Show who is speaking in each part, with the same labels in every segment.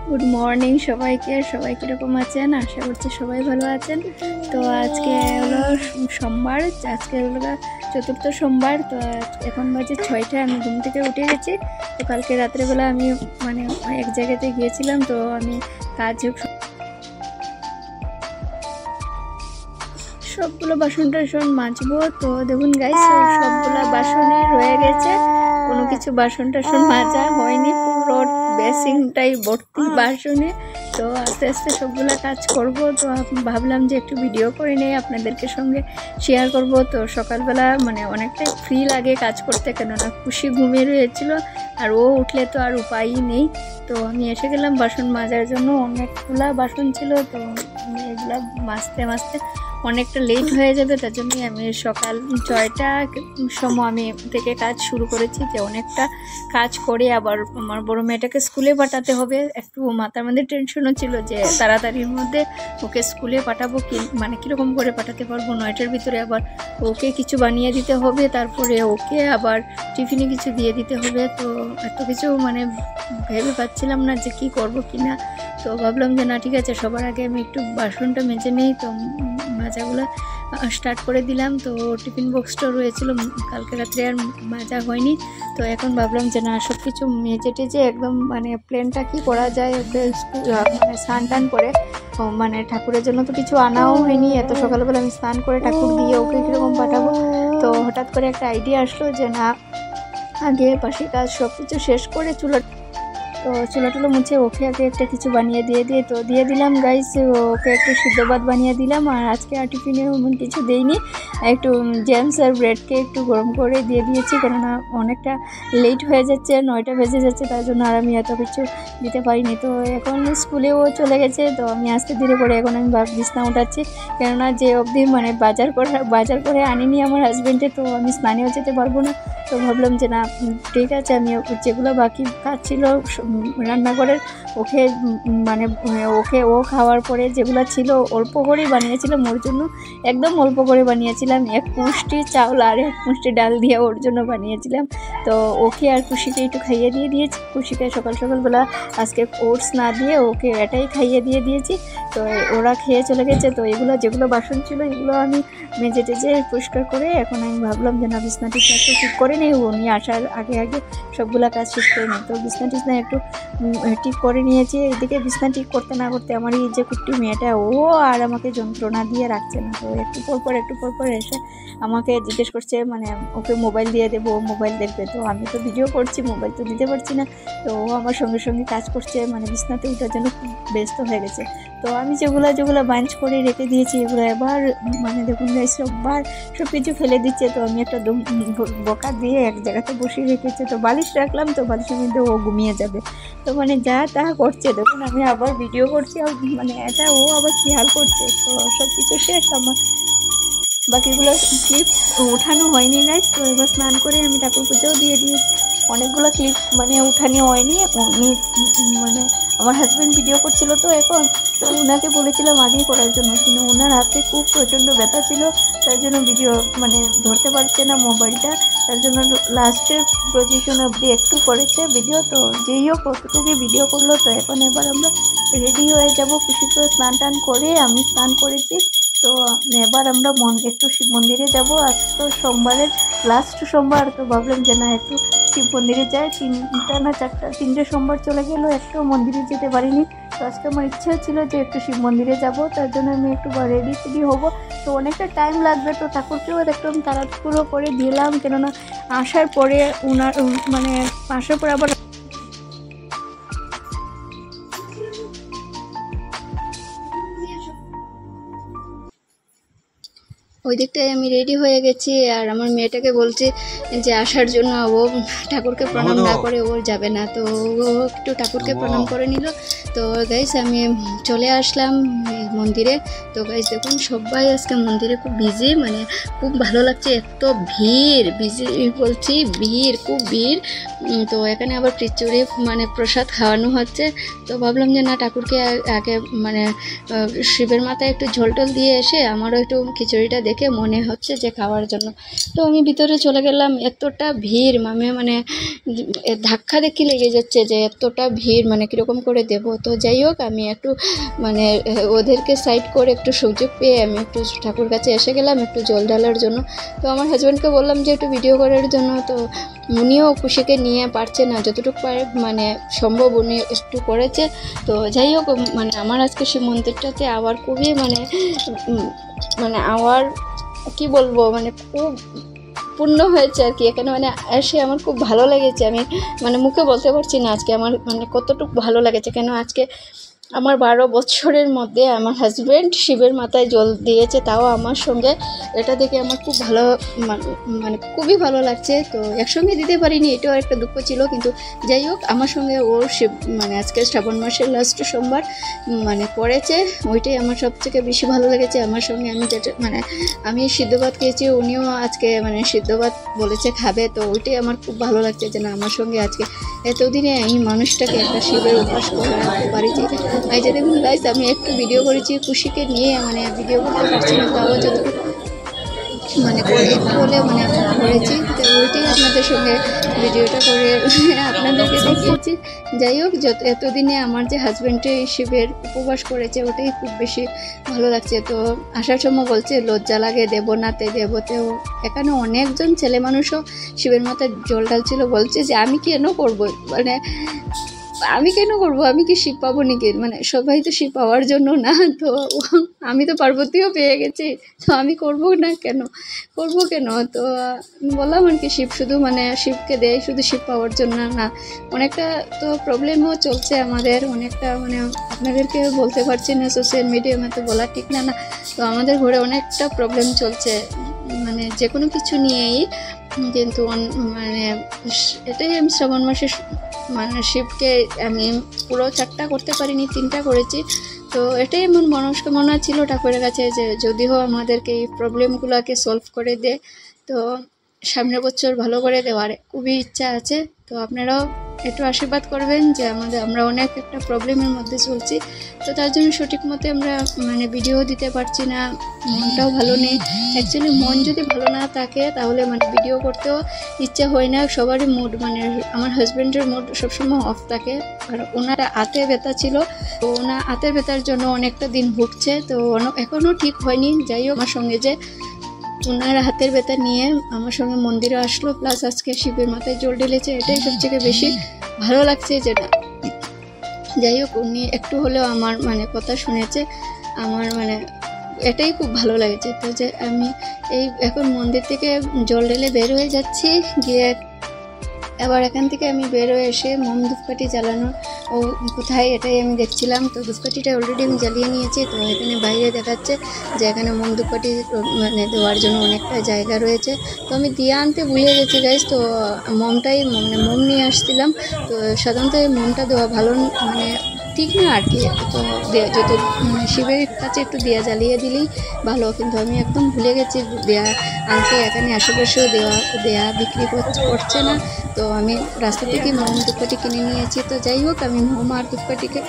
Speaker 1: Good morning সবাইকে। সবাই কীরকম আছেন? আশা করছি সবাই ভালো আছেন। তো আজকে হলো সোমবার, আজকে হলো চতুর্থ সোমবার। তো এখন বাজে 6টায়, আমি ঘুম থেকে উঠে গেছি। তো কালকে রাত্রেবেলা আমি মানে এক জায়গাতে গিয়েছিলাম, তো আমি কাজ সবগুলো বাসন টাসন মাজবো। তো দেখুন গাইস, সবগুলো বাসনই রয়ে গেছে, কোনো কিছু বাসন টাসন মাজা হয়নি, পুরো বেসিনটাই ভর্তি বাসনে। তো আস্তে আস্তে সবগুলো কাজ করব। তো ভাবলাম যে একটু ভিডিও করে নেই, আপনাদেরকে সঙ্গে শেয়ার করব। তো সকালবেলা মানে অনেকটাই ফ্রি লাগে কাজ করতে, কেননা খুশি ঘুমিয়ে রয়েছিল, আর ও উঠলে তো আর উপায়ই নেই। তো আমি এসে গেলাম বাসন মাজার জন্য। অনেকগুলা বাসন ছিল, তো এগুলা মাজতে মাজতে অনেকটা লেট হয়ে যাবে, তার জন্যই আমি সকাল 6টার সময় আমি থেকে কাজ শুরু করেছি। যে অনেকটা কাজ করে আবার আমার বড় মেয়েটাকে স্কুলে পাঠাতে হবে। একটু মাথার মধ্যে টেনশনও ছিল যে তাড়াতাড়ির মধ্যে ওকে স্কুলে পাঠাবো, কি মানে কীরকম করে পাঠাতে পারবো। 9টার ভিতরে আবার ওকে কিছু বানিয়ে দিতে হবে, তারপরে ওকে আবার টিফিনে কিছু দিয়ে দিতে হবে। তো এত কিছু মানে ভেবে পাচ্ছিলাম না যে কি করব কি না। তো ভাবলাম যে না, ঠিক আছে, সবার আগে আমি একটু বাসনটা মেজে নেই। তো মাজাগুলো স্টার্ট করে দিলাম। তো টিফিন বক্সটা রয়েছিল কালকে রাত্রে, আর মাজা হয়নি। তো এখন ভাবলাম যে না, সব কিছু মেজে টেজে একদম মানে প্লেনটা কি করা যায়, ওকে মানে স্নান টান করে, মানে ঠাকুরের জন্য তো কিছু আনাও হয়নি। এত সকালবেলা আমি স্নান করে ঠাকুর দিয়ে ওকে কীরকম পাঠাবো। তো হঠাৎ করে একটা আইডিয়া আসলো যে না, আগে পাশে কাজ সব কিছু শেষ করে চুলা টুলো মুছে ওকে আগে একটা কিছু বানিয়ে দিয়ে তো দিয়ে দিলাম গাইস। ওকে একটু সিদ্ধ ভাত বানিয়ে দিলাম, আর আজকে আর টিফিনে কিছু দেইনি, একটু জ্যামস আর ব্রেডকে একটু গরম করে দিয়ে দিয়েছি, কেননা অনেকটা লেট হয়ে যাচ্ছে, 9টা বেজে যাচ্ছে, তার জন্য আর আমি এত কিছু দিতে পারিনি। তো এখন স্কুলেও চলে গেছে, তো আমি আস্তে ধীরে করে এখন আমি বিছনা উঠাচ্ছি, কেননা যে অবধি মানে বাজার করে আনিনি আমার হাজব্যান্ডে, তো আমি স্নানেও যেতে পারবো না। তো ভাবলাম যে না, ঠিক আছে, আমি যেগুলো বাকি কাজ ছিল রান্নাঘরের ওকে ও খাওয়ার পরে যেগুলো ছিল অল্প করেই বানিয়েছিলাম ওর জন্য, একদম অল্প করে বানিয়েছিলাম। 1 মুষ্টি চাউল আর 1 মুষ্টি ডাল দিয়ে ওর জন্য বানিয়েছিলাম। তো ওকে আর খুশিকে একটু খাইয়ে দিয়েছি। খুশিকে সকালবেলা আজকে ওটস না দিয়ে ওকে এটাই খাইয়ে দিয়েছি। তো ওরা খেয়ে চলে গেছে। তো যেগুলো বাসন ছিল এগুলো আমি মেজে টেজে পরিষ্কার করে এখন আমি ভাবলাম যে না, বিছনা টিছনা একটু ঠিক করে নেই, উনি আসার আগে সবগুলা কাজ শেষ করে নিই। তো বিছনা টিছনা একটু ঠিক করে নিয়েছি। এদিকে বিছনা ঠিক করতে না করতে আমার এই যে কুট্টি মেয়েটা, ও আর আমাকে যন্ত্রণা দিয়ে রাখছে না। তো একটু পর এসে আমাকে জিজ্ঞেস করছে, মানে ওকে মোবাইল দিয়ে দেবো, মোবাইল দেখবে। তো আমি তো ভিডিও করছি, মোবাইল তো দিতে পারছি না। তো ও আমার সঙ্গে সঙ্গে কাজ করছে, মানে বিছনাতে উঠার জন্য খুব ব্যস্ত হয়ে গেছে। তো আমি যেগুলো বাঞ্চ করে রেখে দিয়েছি এগুলো এবার মানে দেখুন সববার সব কিছু ফেলে দিচ্ছে। তো আমি একটা বকা দিয়ে এক জায়গাতে বসিয়ে রেখেছি। তো বালিশ রাখলাম, তো বালিশের মধ্যে ও ঘুমিয়ে যাবে। তো মানে যা তা করছে, দেখুন আমি আবার ভিডিও করছি, আর মানে এটা ও আবার খেয়াল করছে। তো সব কিছু শেষ, আমার বাকিগুলো ক্লিপ উঠানো হয়নি গাইস। তো এবার স্নান করে আমি ঠাকুর পুজোও দিয়ে দিয়েছি। অনেকগুলো ক্লিপ মানে উঠানো হয়নি, উনি মানে আমার হাজব্যান্ড ভিডিও করছিল। তো এখন তো ওনাকে বলেছিলাম আগেই করার জন্য, কিন্তু ওনার হাতে খুব প্রচণ্ড ব্যথা ছিল, তার জন্য ভিডিও মানে ধরতে পারছে না মোবাইলটা, তার জন্য লাস্টের পজিশন অবধি একটু করেছে ভিডিও। তো যেই হোক কতটুকু ভিডিও করলো। তো এবার আমরা রেডি হয়ে যাব। খুশিকে স্নান টান করে আমি স্নান করেছি। তো এবার আমরা একটু শিব মন্দিরে যাব। আজ তো সোমবারের লাস্ট সোমবার, তো ভাবলাম যে না, একটু শিব মন্দিরে যাই। 3টে সোমবার চলে গেল, একটু মন্দিরে যেতে পারিনি। তো আজকে আমার ইচ্ছা ছিল যে একটু শিব মন্দিরে যাব, তার জন্য আমি একটু রেডি হবো। তো অনেকটা টাইম লাগবে। তো ঠাকুরকেও একদম তাড়াহুড়ো করে দিলাম, কেননা আসার পরে আবার ওই দিকটায় আমি রেডি হয়ে গেছি। আর আমার মেয়েটাকে বলছি যে আসার জন্য, ও ঠাকুরকে প্রণাম না করে ও যাবে না। তো ও একটু ঠাকুরকে প্রণাম করে নিল। তো গাইস আমি চলে আসলাম মন্দিরে। তো গাইস দেখুন সবাই আজকে মন্দিরে খুব বিজি, মানে খুব ভালো লাগছে, এত ভিড়, বিজি বলছি ভিড়, খুব ভিড়। তো এখানে আবার খিচুড়ি মানে প্রসাদ খাওয়ানো হচ্ছে। তো ভাবলাম যে না, ঠাকুরকে আগে মানে শিবের মাথায় একটু ঝোল টোল দিয়ে এসে আমারও একটু খিচুড়িটা দেখে দেখে মনে হচ্ছে যে খাওয়ার জন্য। তো আমি ভিতরে চলে গেলাম, এতটা ভিড় মানে ধাক্কা দেখি লেগে যাচ্ছে যে এতটা ভিড়, মানে কীরকম করে দেব। তো যাই হোক, আমি একটু মানে ওদেরকে সাইড করে একটু সুযোগ পেয়ে আমি একটু ঠাকুর কাছে এসে গেলাম একটু জল ঢালার জন্য। তো আমার হাজব্যান্ডকে বললাম যে একটু ভিডিও করার জন্য, তো উনিও খুশিকে নিয়ে পারছে না, যতটুকু পারে মানে সম্ভব উনি একটু করেছে। তো যাই হোক, মানে আমার আজকে সেই মন্দিরটাতে আবার খুবই মানে আবার কি বলবো, মানে খুব পূর্ণ হয়েছে আর কি। এখানে মানে এসে আমার খুব ভালো লেগেছে, আমি মানে মুখে বলতে পারছি না আজকে আমার মানে কতটুকু ভালো লেগেছে। কেন আজকে আমার 12 বছরের মধ্যে আমার হাজব্যান্ড শিবের মাথায় জল দিয়েছে, তাও আমার সঙ্গে। এটা দেখে আমার খুব ভালো মানে খুবই ভালো লাগছে। তো একসঙ্গে দিতে পারিনি, এটাও একটা দুঃখ ছিল। কিন্তু যাই হোক, আমার সঙ্গে ওর শিব মানে আজকে শ্রাবণ মাসের লাস্ট সোমবার মানে পড়েছে, ওইটাই আমার সবথেকে বেশি ভালো লেগেছে। আমার সঙ্গে আমি যেটা মানে আমি সিদ্ধ ভাত খেয়েছি, উনিও আজকে মানে সিদ্ধ ভাত বলেছে খাবে। তো ওইটাই আমার খুব ভালো লাগছে যে না, আমার সঙ্গে আজকে এতদিনে এই মানুষটাকে একটা শিবের উপাস করে রাখতে পারিছি। এই যে দেখুন গাইস, আমি একটু ভিডিও করেছি খুশিকে নিয়ে, মানে ভিডিও করতে পারছি না, তাও যতটুকু মানে একটু হলে মানে করেছি। তো ওইটাই আপনাদের সঙ্গে ভিডিওটা করে আপনাদেরকে দেখিয়েছি। যাই হোক, এতদিনে আমার যে হাজব্যান্ডে শিবের উপবাস করেছে, ওটাই খুব বেশি ভালো লাগছে। তো আসার সময় বলছে লজ্জা লাগে দেবো নাতে দেবতেও। এখানে অনেকজন ছেলে মানুষও শিবের মাথায় জল ঢালছিল, বলছে যে আমি কেন করবো, মানে আমি কেন করবো, আমি কি শিব পাবো নাকি, মানে সবাই তো শিব পাওয়ার জন্য না। তো আমি তো পার্বতীও পেয়ে গেছি, তো আমি করবো না কেন, করবো কেন। তো বললাম আর কি, শিব শুধু মানে শিবকে দেয় শুধু শিব পাওয়ার জন্য না, অনেকটা তো প্রবলেমও চলছে আমাদের, অনেকটা মানে আপনাদেরকে বলতে পারছি না, সোশ্যাল মিডিয়ামে তো বলা ঠিক না। তো আমাদের ঘরে অনেকটা প্রবলেম চলছে, মানে যে কোনো কিছু নিয়েই। কিন্তু মানে এটাই আমি শ্রাবণ মাসে মানে শিবকে আমি পুরো 4টা করতে পারিনি, 3টা করেছি। তো এটাই আমার মনস্কামনা ছিল ঠাকুরের কাছে, যে যদিও আমাদেরকে এই প্রবলেমগুলোকে সলভ করে দেয়, তো সামনের বছর ভালো করে দেওয়ার খুবই ইচ্ছা আছে। তো আপনারাও একটু আশীর্বাদ করবেন যে আমরা অনেক একটা প্রবলেমের মধ্যে চলছি। তো তার জন্য সঠিক মতো আমরা মানে ভিডিও দিতে পারছি না, মনটাও ভালো নেই। অ্যাকচুয়ালি মন যদি ভালো না থাকে তাহলে মানে ভিডিও করতেও ইচ্ছা হয় না। সবারই মুড মানে আমার হাজব্যান্ডের মুড সবসময় অফ থাকে, আর ওনারা হাতে ব্যথা ছিল, তো ওনার হাতের ব্যথার জন্য অনেকটা দিন ভুগছে। তো এখনও ঠিক হয়নি। যাই হোক, আমার সঙ্গে যে ওনার হাতের ব্যথা নিয়ে আমার সঙ্গে মন্দিরে আসলো, প্লাস আজকে শিবের মাথায় জল ঢেলেছে, এটাই সবথেকে বেশি ভালো লাগছে। যেটা যাই হোক, উনি একটু হলেও আমার মানে কথা শুনেছে, আমার মানে এটাই খুব ভালো লাগছে। তো যে আমি এই এখন মন্দির থেকে জল ঢেলে বের হয়ে যাচ্ছি, গিয়ে এবার এখান থেকে আমি বের হয়ে এসে মোম ধূপকাঠি জ্বালানো ও কোথায় এটাই আমি দেখছিলাম। তো ধূপকাঠিটা অলরেডি আমি জ্বালিয়ে নিয়েছি। তো এখানে বাইরে দেখাচ্ছে যে এখানে মোম ধূপকাঠি মানে দেওয়ার জন্য অনেকটা জায়গা রয়েছে। তো আমি দিয়ে আনতে ভুলে গেছি গাইস, তো মোমটাই মানে মোম নিয়ে আসছিলাম। তো সাধারণত মোমটা দেওয়া ভালো মানে ঠিক না আর কি, তো যত শিবের কাছে একটু দেয়া জ্বালিয়ে দিলেই ভালো। কিন্তু আমি একদম ভুলে গেছি দেয়া আনতে, এখানে আশেপাশেও দেয়া বিক্রি করছে না। তো আমি রাস্তা থেকে মোম ধূপকাঠি কিনে নিয়েছি। তো যাই হোক, আমি মোম আর ধূপকাঠিকে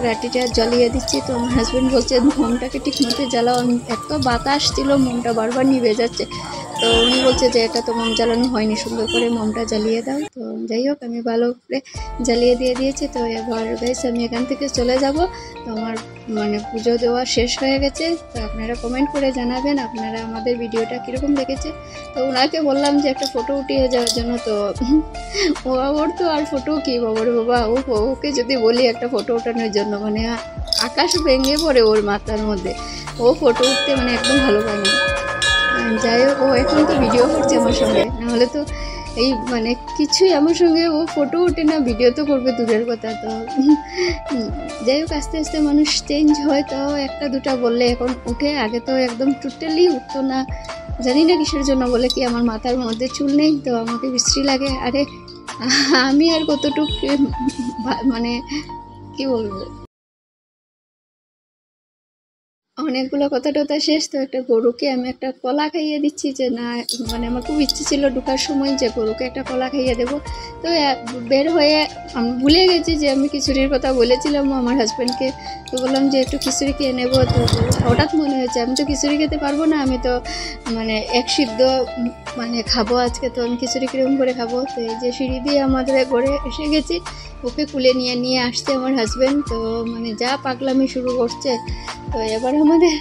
Speaker 1: রাটিটা জ্বালিয়ে দিচ্ছি। তো আমার হাজব্যান্ড বলছে মোমটাকে ঠিক মতো জ্বালাও, আমি এত বাতাস ছিল মোমটা বারবার নিভে যাচ্ছে। তো উনি বলছে যে এটা তো মোম জ্বালানো হয়নি, সুন্দর করে মোমটা জ্বালিয়ে দাও। তো যাই হোক, আমি ভালো করে জ্বালিয়ে দিয়ে দিয়েছি। তো এবার গাইস আমি এখান থেকে চলে যাব। তো আমার মানে পুজো দেওয়া শেষ হয়ে গেছে। তো আপনারা কমেন্ট করে জানাবেন আপনারা আমাদের ভিডিওটা কীরকম দেখেছে। তো ওনাকে বললাম যে একটা ফটো উঠিয়ে যাওয়ার জন্য। তো ওর তো আর ফটো কী বাবা, ওকে যদি বলি একটা ফটো ওঠানোর জন্য মানে আকাশ ভেঙে পড়ে ওর মাথার মধ্যে। ও ফটো উঠতে মানে একদম ভালো পায় না। যাই হোক, ও এখন তো ভিডিও করছে আমার সঙ্গে, নাহলে তো এই মানে কিছুই আমার সঙ্গে ও ফটো ওঠে না, ভিডিও তো করবে দূরের কথা। তো যাই হোক, আস্তে আস্তে মানুষ চেঞ্জ হয়। তো একটা দুটা বললে এখন উঠে, আগে তো একদম টোটালি উঠতো না, জানি না কিসের জন্য। বলে কি আমার মাথার মধ্যে চুল নেই, তো আমাকে বিশ্রী লাগে। আরে আমি আর কতটুকু মানে কি বলবো। অনেকগুলো কথা টথা শেষ, তো একটা গরুকে আমি একটা কলা খাইয়ে দিচ্ছি, যে না মানে আমার খুব ইচ্ছে ছিল ঢোকার সময় যে গরুকে একটা কলা খাইয়ে দেবো। তো বের হয়ে আমি ভুলে গেছি যে আমি খিচুড়ির কথা বলেছিলাম আমার হাজব্যান্ডকে। তো বললাম যে একটু খিচুড়ি খেয়ে নেবো। তো হঠাৎ মনে হয়েছে আমি তো খিচুড়ি খেতে পারবো না, আমি তো মানে এক সিদ্ধ মানে খাবো আজকে, তো আমি খিচুড়ি কীরকম করে খাবো। তো এই যে সিঁড়ি দিয়ে আমাদের ঘরে এসে গেছি, ওকে কুলে নিয়ে আসছে আমার হাজব্যান্ড। তো মানে যা পাগলামি শুরু করছে। তো এবার আমাদের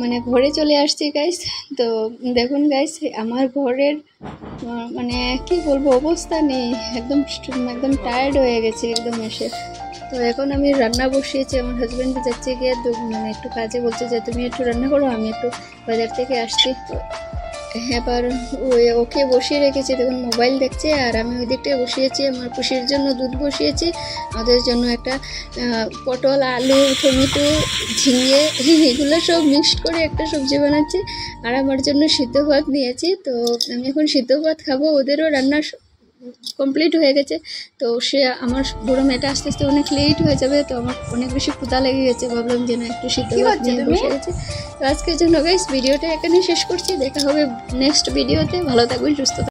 Speaker 1: মানে ঘরে চলে আসছি গাইস। তো দেখুন গাইস আমার ঘরের মানে কি বলবো অবস্থা নেই, একদম একদম টায়ার্ড হয়ে গেছি একদম এসে। তো এখন আমি রান্না বসিয়েছি, আমার হাজব্যান্ড যাচ্ছে গিয়ে মানে একটু কাজে, বলছে যে তুমি একটু রান্না করো, আমি একটু বাজার থেকে আসছি। তো এবার ওকে বসিয়ে রেখেছি, দেখুন মোবাইল দেখছে, আর আমি ওই দিকটায় বসিয়েছি আমার খুশির জন্য দুধ বসিয়েছি, ওদের জন্য একটা পটল আলু টমেটো ঝিঙে এগুলো সব মিক্সড করে একটা সবজি বানাচ্ছি, আর আমার জন্য সিদ্ধ ভাত নিয়েছি। তো আমি এখন সিদ্ধ ভাত খাবো, ওদেরও রান্না কমপ্লিট হয়ে গেছে। তো সে আমার বড় মেয়েটা আস্তে আস্তে অনেক লেট হয়ে যাবে, তো আমার অনেক বেশি ক্ষুধা লেগে গেছে, ভাবলাম যে না একটু সিদ্ধ ভাত নিয়ে বসে গেছে। তো আজকের জন্য গাইস ভিডিওটা এখানেই শেষ করছি, দেখা হবে নেক্সট ভিডিওতে। ভালো থাকবেন, সুস্থ থাকবেন।